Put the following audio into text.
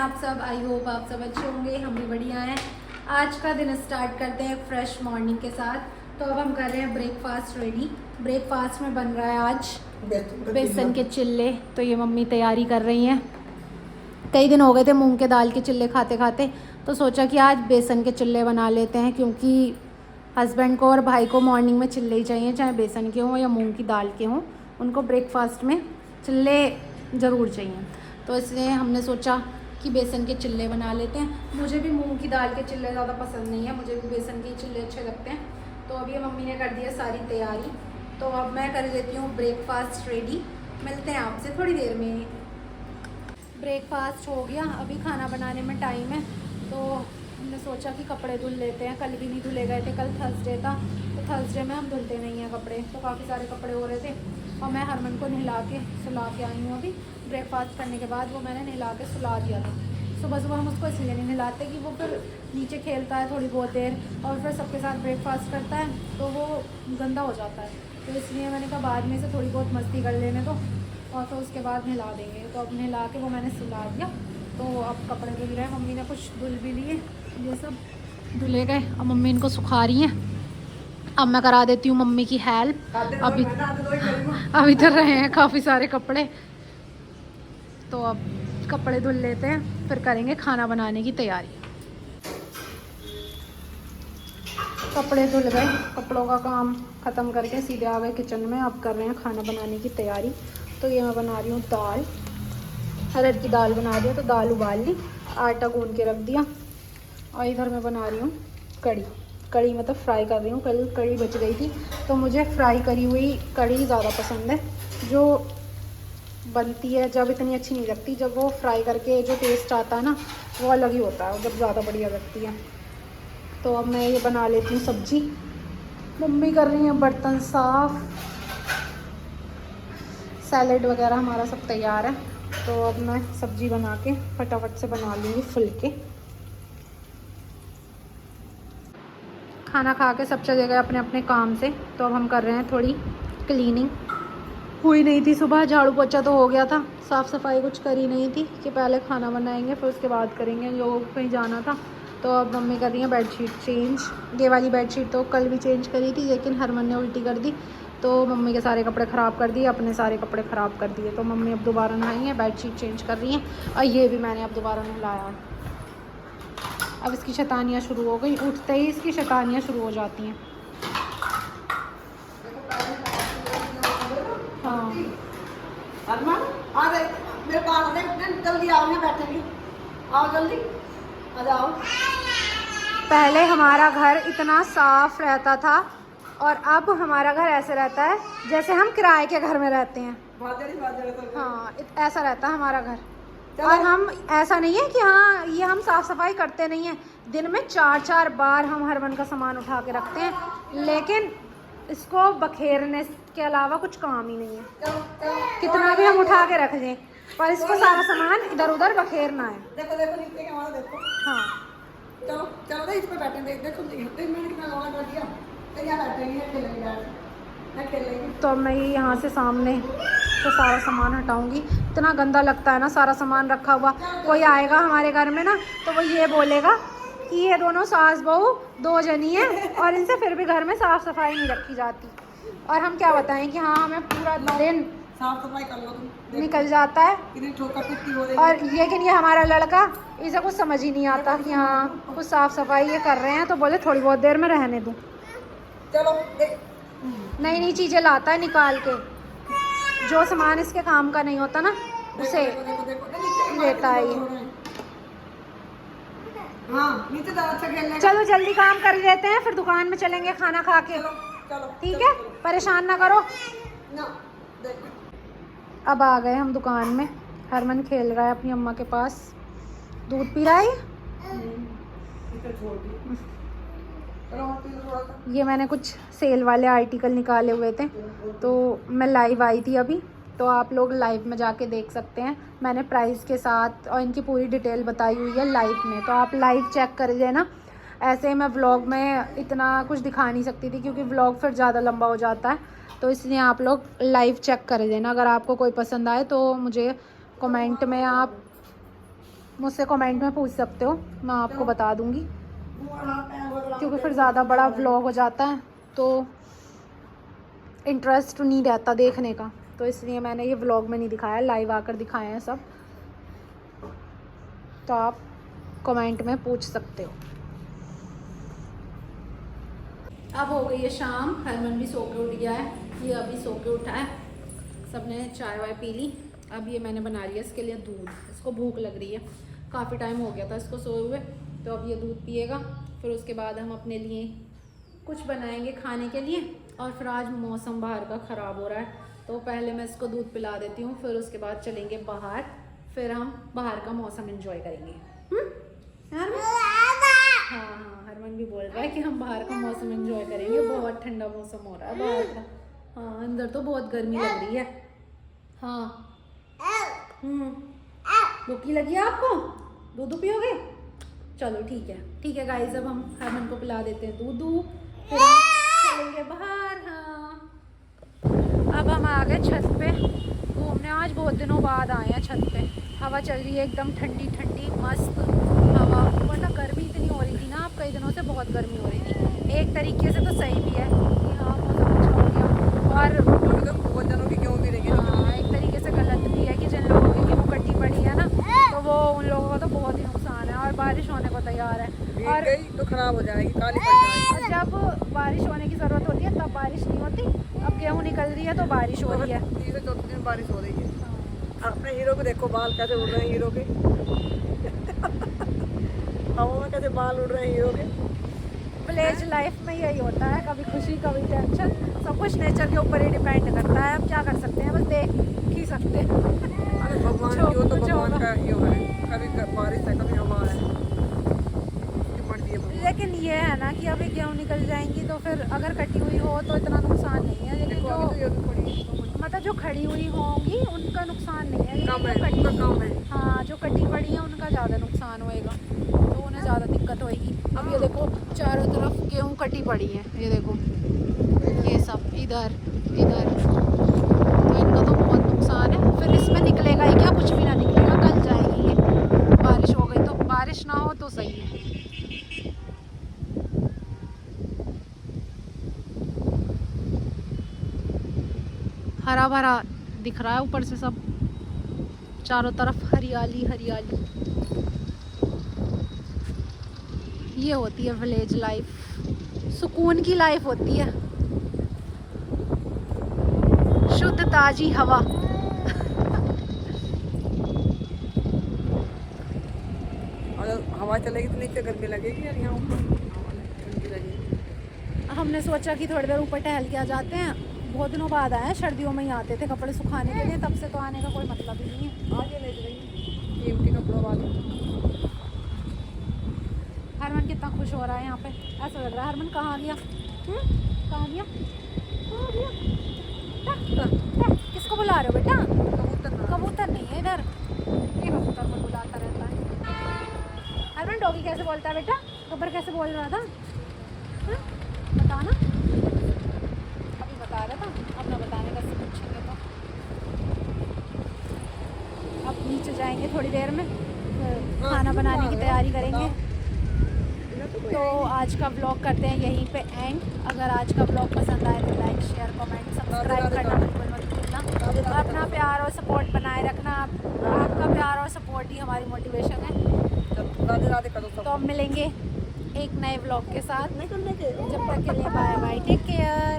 आप सब? I hope आप सब अच्छे होंगे, हम भी बढ़िया हैं। आज का दिन स्टार्ट करते हैं फ्रेश मॉर्निंग के साथ। तो अब हम कर रहे हैं ब्रेकफास्ट रेडी। ब्रेकफास्ट में बन रहा है आज बेसन के चिल्ले। तो ये मम्मी तैयारी कर रही हैं। कई दिन हो गए थे मूंग के दाल के चिल्ले खाते खाते, तो सोचा कि आज बेसन के चिल्ले बना लेते हैं, क्योंकि हस्बैंड को और भाई को मॉर्निंग में चिल्ले ही चाहिए, चाहे बेसन के हों या मूंग की दाल के हों। उनको ब्रेकफास्ट में चिल्ले ज़रूर चाहिए। तो इसलिए हमने सोचा कि बेसन के चिल्ले बना लेते हैं। मुझे भी मूंग की दाल के चिल्ले ज़्यादा पसंद नहीं है, मुझे भी बेसन के चिल्ले अच्छे लगते हैं। तो अभी मम्मी ने कर दी है सारी तैयारी, तो अब मैं कर लेती हूँ ब्रेकफास्ट रेडी। मिलते हैं आपसे थोड़ी देर में। ब्रेकफास्ट हो गया, अभी खाना बनाने में टाइम है, तो हमने सोचा कि कपड़े धुल लेते हैं। कल भी नहीं धुले गए थे, कल थर्सडे था, तो थर्सडे में हम धुलते नहीं हैं कपड़े। तो काफ़ी सारे कपड़े हो रहे थे और मैं हरमन को नहला के सुला के आई हूँ। अभी ब्रेकफास्ट करने के बाद वो मैंने नहला के सुला दिया था। सुबह सुबह हम उसको इसलिए नहीं नहलाते कि वो फिर नीचे खेलता है थोड़ी बहुत देर और फिर सबके साथ ब्रेकफास्ट करता है, तो वो गंदा हो जाता है। तो इसलिए मैंने कहा बाद में से थोड़ी बहुत मस्ती कर लेने दो और फिर उसके बाद नहला देंगे। तो अब नहला के वो मैंने सुला दिया। तो अब कपड़े धुल रहे हैं, मम्मी ने कुछ धुल भी लिए, ये सब धुले गए। अब मम्मी इनको सुखा रही हैं। अब मैं करा देती हूँ मम्मी की हेल्प। अभी तो रहे हैं काफ़ी सारे कपड़े, तो अब कपड़े धुल लेते हैं, फिर करेंगे खाना बनाने की तैयारी। कपड़े धुल गए, कपड़ों का काम ख़त्म करके सीधे आ गए किचन में। अब कर रहे हैं खाना बनाने की तैयारी। तो ये मैं बना रही हूँ दाल, अरहर की दाल बना दिया। तो दाल उबाल ली, आटा गूंद के रख दिया। और इधर मैं बना रही हूँ कड़ी मतलब फ्राई कर रही हूँ। कल कड़ी बच गई थी, तो मुझे फ्राई करी हुई कड़ी ज़्यादा पसंद है। जो बनती है जब इतनी अच्छी नहीं लगती, जब वो फ्राई करके जो टेस्ट आता है ना, वो अलग ही होता है, जब ज़्यादा बढ़िया लगती है। तो अब मैं ये बना लेती हूँ सब्जी। मम्मी कर रही हैं बर्तन साफ़, सैलेड वगैरह हमारा सब तैयार है। तो अब मैं सब्जी बना के फटाफट से बना लूँगी फुलके। खाना खा के सब चले गए अपने अपने काम से, तो अब हम कर रहे हैं थोड़ी क्लीनिंग। हुई नहीं थी सुबह, झाड़ू पोछा तो हो गया था, साफ़ सफाई कुछ करी नहीं थी कि पहले खाना बनाएंगे फिर उसके बाद करेंगे। लोगों को कहीं जाना था, तो अब मम्मी कर रही है बेडशीट चेंज। ये वाली बेडशीट तो कल भी चेंज करी थी, लेकिन हरमन ने उल्टी कर दी, तो मम्मी के सारे कपड़े ख़राब कर दिए, अपने सारे कपड़े ख़राब कर दिए। तो मम्मी अब दोबारा नहाई हैं, बेडशीट चेंज कर रही हैं। और ये भी मैंने अब दोबारा नहलाया। अब इसकी शैतानियाँ शुरू हो गई, उठते ही इसकी शैतानियाँ शुरू हो जाती हैं। हाँ मेरे पास जल्दी आओ, मैं बैठेंगी, आओ जल्दी आ जाओ। पहले हमारा घर इतना साफ रहता था और अब हमारा घर ऐसे रहता है जैसे हम किराए के घर में रहते हैं। हाँ, ऐसा रहता है हमारा घर। और हम ऐसा नहीं है कि हाँ ये हम साफ़ सफाई करते नहीं हैं, दिन में 4-4 बार हम हरमन का सामान उठा के रखते हैं, लेकिन इसको बखेरने के अलावा कुछ काम ही नहीं है। कितना भी हम उठा के रख दें, पर इसको सारा सामान इधर उधर बखेरना है। देखो देखो नीचे के हमारा देखो। हाँ चलो चलो इस पे बैठे, देखो मैंने कितना लौड़ा कर दिया। तो यहाँ बैठेंगे, खेलेंगे। तो मैं ये यहाँ से सामने तो सारा सामान हटाऊंगी। इतना गंदा लगता है ना सारा सामान रखा हुआ। कोई आएगा हमारे घर में ना, तो वो ये बोलेगा कि ये दोनों सास बहू 2 जनी है और इनसे फिर भी घर में साफ़ सफाई नहीं रखी जाती। और हम क्या बताएं कि हाँ हमें पूरा दिन साफ सफाई कर लो तुम, निकल जाता है। कितनी ठोकर पिट्टी हो रही और लेकिन ये हमारा लड़का, इसे कुछ समझ ही नहीं आता कि हाँ कुछ साफ़ सफाई ये कर रहे हैं, तो बोले थोड़ी बहुत देर में रहने दूँ। चलो नई नई चीज़ें लाता है निकाल के, जो सामान इसके काम का नहीं होता ना उसे लेता है ये। हाँ नीचे ज़्यादा अच्छा खेलने। चलो जल्दी काम कर लेते हैं, फिर दुकान में चलेंगे खाना खा के। चलो ठीक है, परेशान ना करो ना। देखो अब आ गए हम दुकान में। हरमन खेल रहा है अपनी अम्मा के पास, दूध पी रहा है। ये मैंने कुछ सेल वाले आर्टिकल निकाले हुए थे, तो मैं लाइव आई थी अभी, तो आप लोग लाइव में जाके देख सकते हैं। मैंने प्राइस के साथ और इनकी पूरी डिटेल बताई हुई है लाइव में, तो आप लाइव चेक कर लेना। ऐसे मैं व्लॉग में इतना कुछ दिखा नहीं सकती थी, क्योंकि व्लॉग फिर ज़्यादा लंबा हो जाता है, तो इसलिए आप लोग लाइव चेक कर लेना। अगर आपको कोई पसंद आए तो मुझे कमेंट में आप मुझसे कमेंट में पूछ सकते हो, मैं आपको बता दूंगी, क्योंकि फिर ज़्यादा बड़ा व्लॉग हो जाता है तो इंटरेस्ट नहीं रहता देखने का, तो इसलिए मैंने ये व्लॉग में नहीं दिखाया, लाइव आकर दिखाए हैं सब। तो आप कमेंट में पूछ सकते हो। अब हो गई है शाम, हरमन भी सो के उठ गया है, ये अभी सो के उठा है, सबने चाय वाय पी ली। अब ये मैंने बना लिया इसके लिए दूध, इसको भूख लग रही है, काफ़ी टाइम हो गया था इसको सोए हुए, तो अब ये दूध पिएगा। फिर उसके बाद हम अपने लिए कुछ बनाएंगे खाने के लिए। और फिर आज मौसम बाहर का ख़राब हो रहा है, तो पहले मैं इसको दूध पिला देती हूँ, फिर उसके बाद चलेंगे बाहर, फिर हम बाहर का मौसम एंजॉय करेंगे। हाँ, हरमन भी बोल रहा है कि हम बाहर का मौसम एंजॉय करेंगे, बहुत ठंडा मौसम हो रहा है बाहर का। हाँ, अंदर तो बहुत गर्मी लग रही है। हाँ, भूखी लगी है आपको, दूध पियोगे? चलो ठीक है गाइस, अब हम हरमन को पिला देते हैं दूध, फिर हम चलेंगे बाहर। हाँ, अब हम आ गए छत पे घूमने, आज बहुत दिनों बाद आए हैं छत पे। हवा चल रही है एकदम ठंडी ठंडी मस्त हवा, वरना गर्मी इतनी हो रही थी ना, अब कई दिनों से बहुत गर्मी हो रही थी। एक तरीके से तो सही भी है कि हाँ मौसम अच्छा हो गया, और बहुत जनों की गेहूँ भी नहीं, हाँ एक तरीके से गलत भी है कि जिन लोगों की गेहूँ कट्टी पड़ी है ना, तो वो उन लोगों का तो बहुत ही नुकसान है, और बारिश होने को तैयार है, और गई तो खराब हो जाएगी, काली पड़ जाएगी। जब बारिश होने की ज़रूरत होती है तब बारिश नहीं होती, अब गेहूँ निकल रही है तो बारिश हो रही है। तीसरे चौथे दिन बारिश हो रही है। अपने हीरो को देखो, बाल कैसे उड़ रहे हैं हीरो के हवा में कैसे बाल उड़ रहे हैं हीरो के। विलेज लाइफ में यही होता है, कभी खुशी कभी टेंशन, सब कुछ नेचर के ऊपर ही डिपेंड करता है। अब क्या कर सकते हैं, बस देख ही सकते हैं। अरे भगवान की हो तो भगवान का ही हो है, कभी बारिश है कभी हवा है, लेकिन ये है ना कि अभी गेहूँ निकल जाएंगी तो फिर अगर कटी हुई हो तो इतना नुकसान नहीं है, लेकिन जो मतलब जो खड़ी हुई होंगी उनका नुकसान नहीं है, कम है, लेकिन उनका कम है। हाँ, जो कटी पड़ी है उनका ज़्यादा नुकसान होएगा, तो उन्हें ज़्यादा दिक्कत होएगी। अब ये देखो चारों तरफ गेहूँ कटी पड़ी है, ये देखो ये सब इधर इधर, तो इनका तो बहुत नुकसान है। फिर इसमें निकलेगा ही क्या, कुछ भी ना निकलेगा, गल जाएगी ये, बारिश हो गई तो। बारिश ना हो तो सही है। हरा भरा दिख रहा है ऊपर से, सब चारों तरफ हरियाली हरियाली। ये होती है विलेज लाइफ, सुकून की लाइफ होती है, शुद्ध ताजी हवा। और हवा चलेगी तो नीचे गर्मी लगेगी यार, यहाँ ऊपर ठंडी लगेगी। हमने सोचा कि थोड़ी देर ऊपर टहल के आ जाते हैं, बहुत दिनों बाद आए हैं, सर्दियों में ही आते थे कपड़े सुखाने के लिए, तब से तो आने का कोई मतलब ही नहीं है। आगे ले जाएगी कीमती कपड़ों वाली। हरमन कितना खुश हो रहा है यहाँ पे, ऐसा लग रहा है हरमन कहाँ गया, कहाँ गया, कहाँ गया? किसको बुला रहे हो बेटा? कबूतर नहीं है इधर, ये कबूतर को बुलाता रहता है। हरमन डॉगी कैसे बोलता है बेटा, कब्र कैसे बोल रहा था, बताना, अभी बता रहा था, अब ना बताने का पूछेंगे तो। अब नीचे जाएंगे थोड़ी देर में, खाना बनाने की तैयारी करेंगे। तो आज का ब्लॉग करते हैं यहीं पे एंड। अगर आज का ब्लॉग पसंद आए तो लाइक शेयर कमेंट सब्सक्राइब करना बिल्कुल मत भूलना, अपना प्यार और सपोर्ट बनाए रखना। आपका प्यार और सपोर्ट ही हमारी मोटिवेशन है। राधे राधे करो सब। तो अब मिलेंगे एक नए ब्लॉग के साथ, जब तक के लिए बाय बाय, टेक केयर।